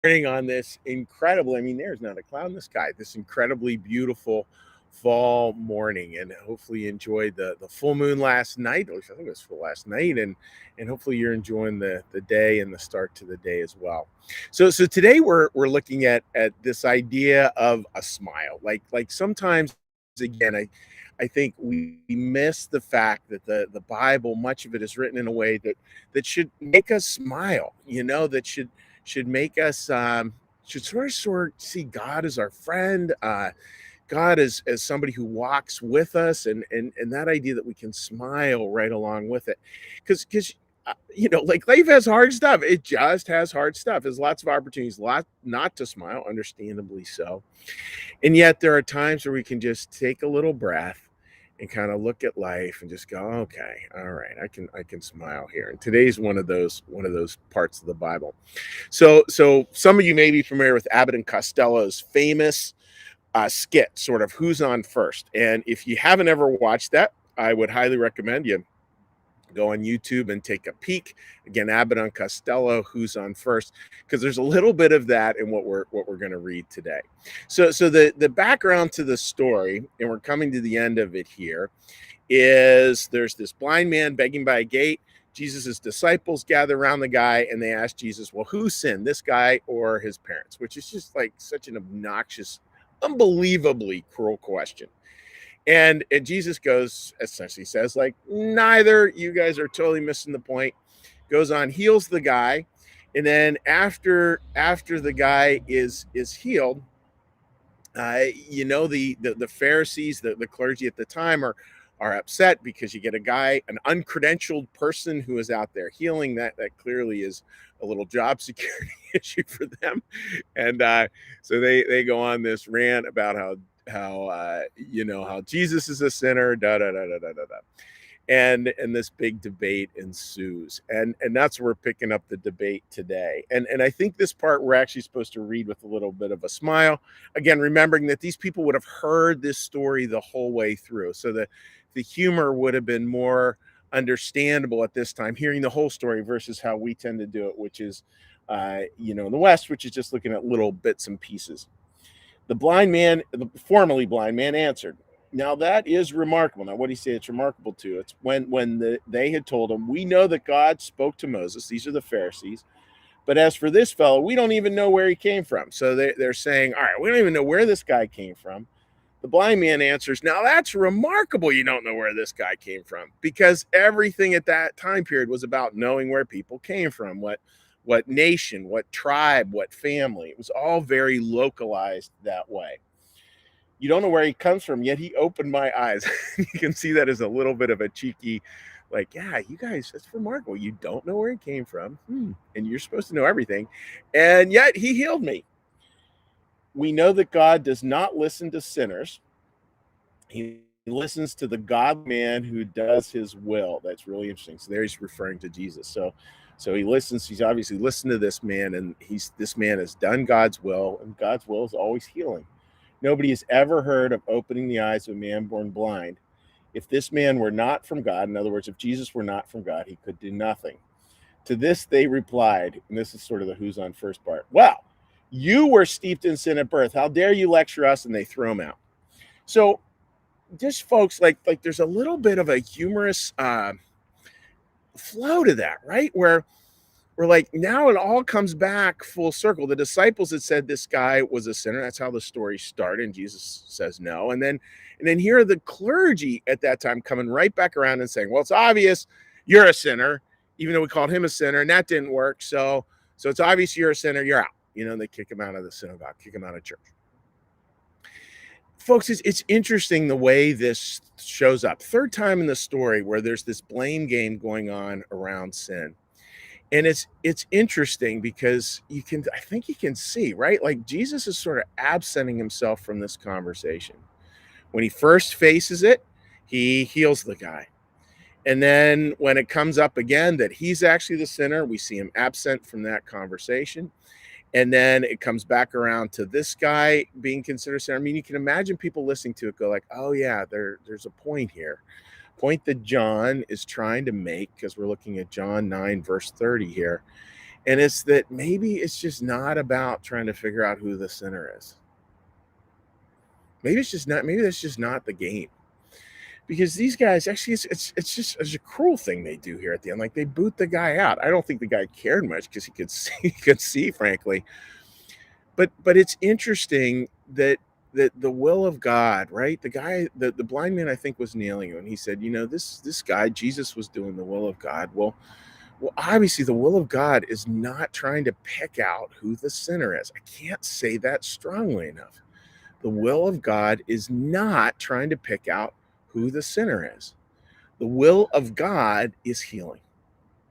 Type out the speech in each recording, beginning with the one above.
on this incredible, I mean, there's not a cloud in the sky, this incredibly beautiful fall morning. And hopefully you enjoyed the full moon last night. At least I think it was full last night. And hopefully you're enjoying the day and the start to the day as well. So today we're looking at this idea of a smile. Like sometimes again, I think we miss the fact that the Bible, much of it is written in a way that should make us smile, that should make us should sort of see God as our friend, God as somebody who walks with us, and that idea that we can smile right along with it, because like life has hard stuff. It just has hard stuff. There's lots of opportunities, lot not to smile, understandably so, and yet there are times where we can just take a little breath and kind of look at life and just go, okay, all right, I can smile here. And today's one of those parts of the Bible. So some of you may be familiar with Abbott and Costello's famous skit, sort of who's on first. And if you haven't ever watched that, I would highly recommend you go on YouTube and take a peek. Again, Abbott and Costello, who's on first, because there's a little bit of that in what we're going to read today. So the background to the story, and we're coming to the end of it here, is there's this blind man begging by a gate. Jesus's disciples gather around the guy and they ask Jesus, well, who sinned, this guy or his parents? Which is just like such an obnoxious, unbelievably cruel question. And Jesus goes, essentially says, like, neither. You guys are totally missing the point. Goes on, heals the guy, and then after the guy is healed, the Pharisees, the clergy at the time are upset because you get a guy, an uncredentialed person who is out there healing. That clearly is a little job security issue for them, and so they go on this rant about how Jesus is a sinner, da da da da da da da, and this big debate ensues, and that's where we're picking up the debate today. And I think this part we're actually supposed to read with a little bit of a smile, again remembering that these people would have heard this story the whole way through, so the humor would have been more understandable at this time, hearing the whole story versus how we tend to do it, which is in the West, which is just looking at little bits and pieces. The formerly blind man answered, now that is remarkable. Now, what do you say it's remarkable to? It's when they had told him, we know that God spoke to Moses. These are the Pharisees. But as for this fellow, we don't even know where he came from. So they're saying, all right, we don't even know where this guy came from. The blind man answers, now that's remarkable you don't know where this guy came from, because everything at that time period was about knowing where people came from, what nation, what tribe, what family. It was all very localized that way. You don't know where he comes from, yet he opened my eyes. You can see that as a little bit of a cheeky, like, yeah, you guys, that's remarkable. You don't know where he came from, and you're supposed to know everything, and yet he healed me. We know that God does not listen to sinners. He listens to the godly man who does his will. That's really interesting. So there he's referring to Jesus. So he listens. He's obviously listened to this man, and this man has done God's will, and God's will is always healing. Nobody has ever heard of opening the eyes of a man born blind. If this man were not from God, in other words, if Jesus were not from God, he could do nothing. To this they replied, and this is sort of the who's on first part. Well, you were steeped in sin at birth. How dare you lecture us? And they throw him out. So just folks, like there's a little bit of a humorous flow to that, right? Where we're like, now it all comes back full circle. The disciples had said this guy was a sinner. That's how the story started. And Jesus says no. And then here are the clergy at that time coming right back around and saying, well, it's obvious you're a sinner, even though we called him a sinner, and that didn't work. So it's obvious you're a sinner. You're out. They kick him out of the synagogue, kick him out of church. Folks, it's interesting the way this shows up. Third time in the story where there's this blame game going on around sin. And it's interesting because I think you can see, right? Like Jesus is sort of absenting himself from this conversation. When he first faces it, he heals the guy. And then when it comes up again that he's actually the sinner, we see him absent from that conversation. And then it comes back around to this guy being considered sinner. I mean, you can imagine people listening to it go like, oh yeah, there's a point here. Point that John is trying to make, because we're looking at John 9 verse 30 here. And it's that maybe it's just not about trying to figure out who the sinner is. Maybe it's just not, maybe that's just not the game. Because these guys actually it's just it's a cruel thing they do here at the end. Like they boot the guy out. I don't think the guy cared much because he could see he could see, frankly. But it's interesting that the will of God, right? The guy, the blind man, I think, was nailing you, and he said, this guy Jesus was doing the will of God. Well, obviously, the will of God is not trying to pick out who the sinner is. I can't say that strongly enough. The will of God is not trying to pick out who the sinner is. The will of God is healing.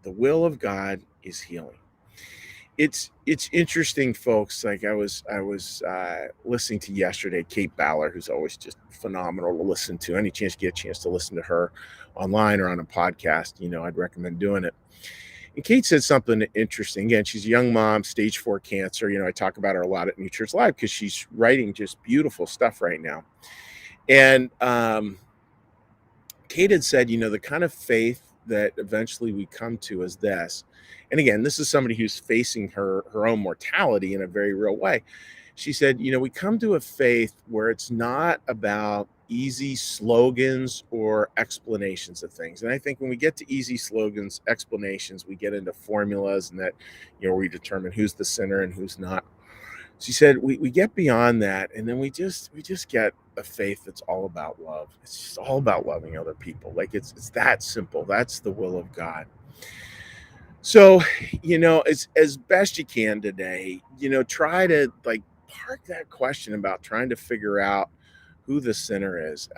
The will of God is healing. It's interesting, folks. Like I was listening to yesterday, Kate Ballard, who's always just phenomenal to listen to. Any chance you get a chance to listen to her online or on a podcast, I'd recommend doing it. And Kate said something interesting. Again, she's a young mom, stage 4 cancer. I talk about her a lot at New Church Live because she's writing just beautiful stuff right now. And Kate had said, the kind of faith that eventually we come to is this. And again, this is somebody who's facing her own mortality in a very real way. She said, we come to a faith where it's not about easy slogans or explanations of things. And I think when we get to easy slogans, explanations, we get into formulas and that, we determine who's the sinner and who's not. She said we get beyond that, and then we just get a faith that's all about love. It's just all about loving other people. Like it's that simple. That's the will of God. So, as best you can today, try to like park that question about trying to figure out who the sinner is.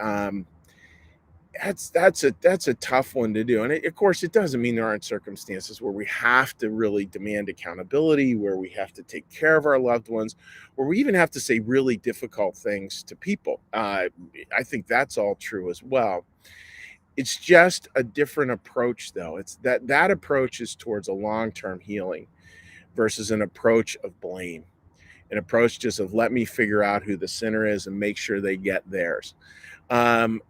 That's a tough one to do, and of course it doesn't mean there aren't circumstances where we have to really demand accountability, where we have to take care of our loved ones, where we even have to say really difficult things to people. I think that's all true as well. It's just a different approach, though. It's that approach is towards a long-term healing versus an approach of blame, an approach just of let me figure out who the sinner is and make sure they get theirs. um,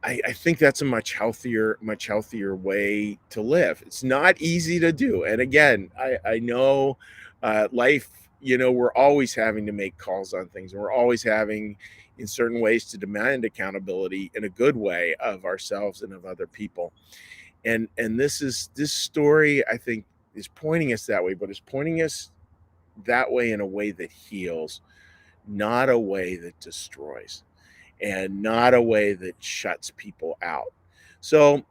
I think that's a much healthier way to live. It's not easy to do. And again, I know life, we're always having to make calls on things. And we're always having, in certain ways, to demand accountability in a good way of ourselves and of other people. And this story, I think, is pointing us that way, but it's pointing us that way in a way that heals, not a way that destroys and not a way that shuts people out. So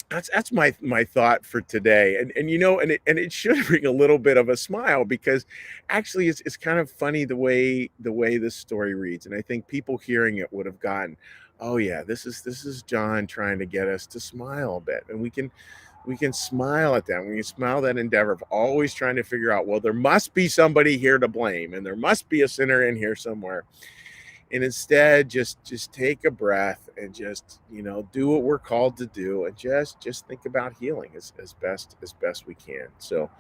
that's my thought for today. And it should bring a little bit of a smile because actually it's kind of funny the way this story reads. And I think people hearing it would have gotten, oh yeah, this is John trying to get us to smile a bit. And we can smile at that. We can smile that endeavor of always trying to figure out, well, there must be somebody here to blame, and there must be a sinner in here somewhere. And instead just take a breath and just do what we're called to do, and just think about healing as best we can. So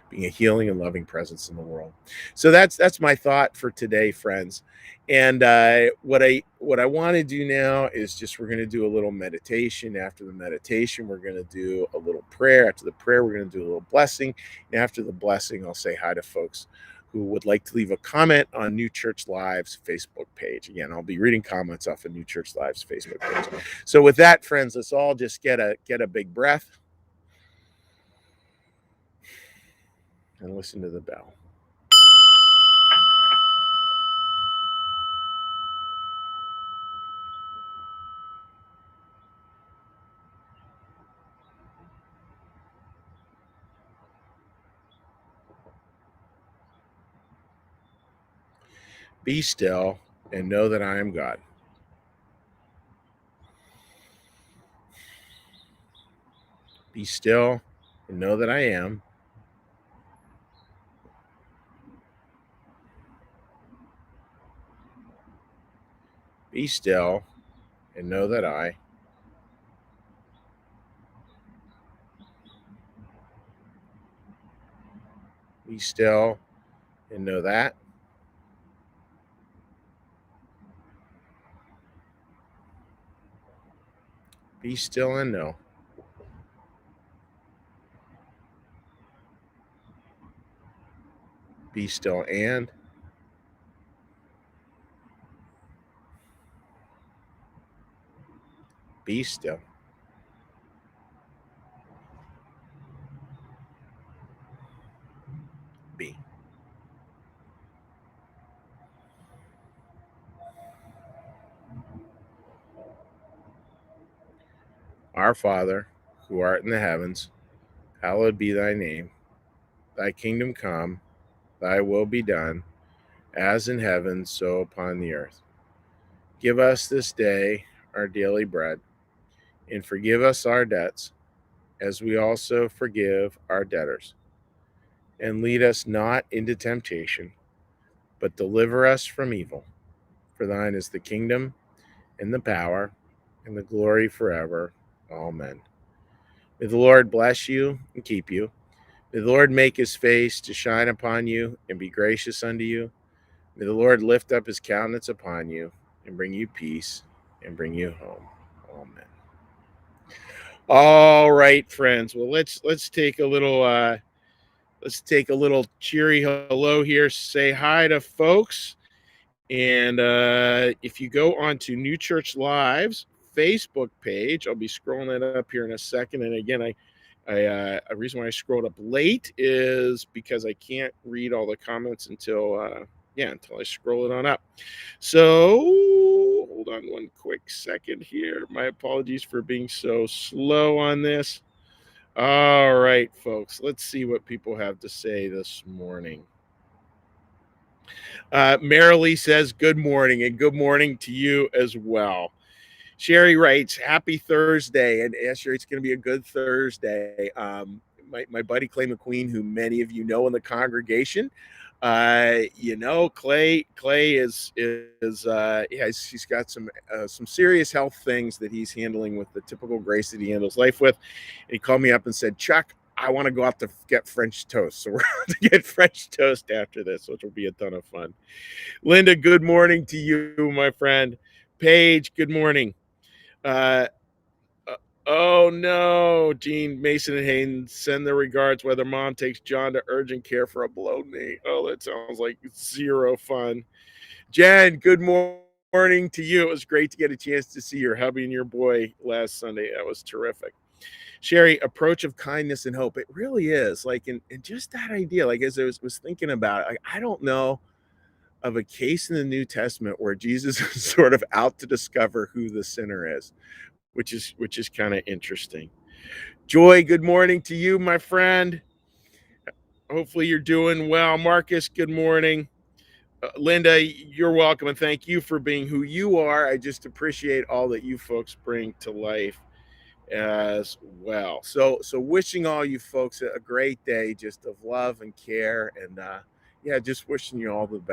being a healing and loving presence in the world. So that's my thought for today, friends. And what I want to do now is just we're going to do a little meditation. After the meditation, we're going to do a little prayer. After the prayer, we're going to do a little blessing, and after the blessing, I'll say hi to folks who would like to leave a comment on New Church Live's Facebook page. Again, I'll be reading comments off of New Church Live's Facebook page. So with that, friends, let's all just get a big breath and listen to the bell. Be still and know that I am God. Be still and know that I am. Be still and know that I. Be still and know that. Be still and know. Be still and be still. Be. Our Father, who art in the heavens, hallowed be thy name. Thy kingdom come, thy will be done, as in heaven, so upon the earth. Give us this day our daily bread, and forgive us our debts, as we also forgive our debtors. And lead us not into temptation, but deliver us from evil. For thine is the kingdom, and the power, and the glory forever. Amen. May the Lord bless you and keep you. May the Lord make his face to shine upon you and be gracious unto you. May the Lord lift up his countenance upon you and bring you peace and bring you home. Amen. All right, friends. Well, let's take a little cheery hello here. Say hi to folks. And if you go onto New Church Live's Facebook page, I'll be scrolling it up here in a second. And again, a reason why I scrolled up late is because I can't read all the comments until I scroll it on up. So hold on one quick second here. My apologies for being so slow on this. All right, folks, let's see what people have to say this morning. Marilee says good morning, and good morning to you as well. Sherry writes, happy Thursday. And yeah, Sherry, it's going to be a good Thursday. My buddy Clay McQueen, who many of you know in the congregation, Clay he's got some serious health things that he's handling with the typical grace that he handles life with. And he called me up and said, Chuck, I want to go out to get French toast. So we're going to get French toast after this, which will be a ton of fun. Linda, good morning to you, my friend. Paige, good morning. Uh, oh no, Gene, Mason, and Hayden send their regards. Whether mom takes John to urgent care for a blow knee. Oh, that sounds like zero fun. Jen, good morning to you. It was great to get a chance to see your hubby and your boy last Sunday. That was terrific. Sherry, approach of kindness and hope. It really is like, and just that idea. Like as I was thinking about it, like, I don't know of a case in the New Testament where Jesus is sort of out to discover who the sinner is, which is kind of interesting. Joy, good morning to you, my friend. Hopefully you're doing well. Marcus, good morning. Linda, you're welcome, and thank you for being who you are. I just appreciate all that you folks bring to life as well. So wishing all you folks a great day, just of love and care, and just wishing you all the best.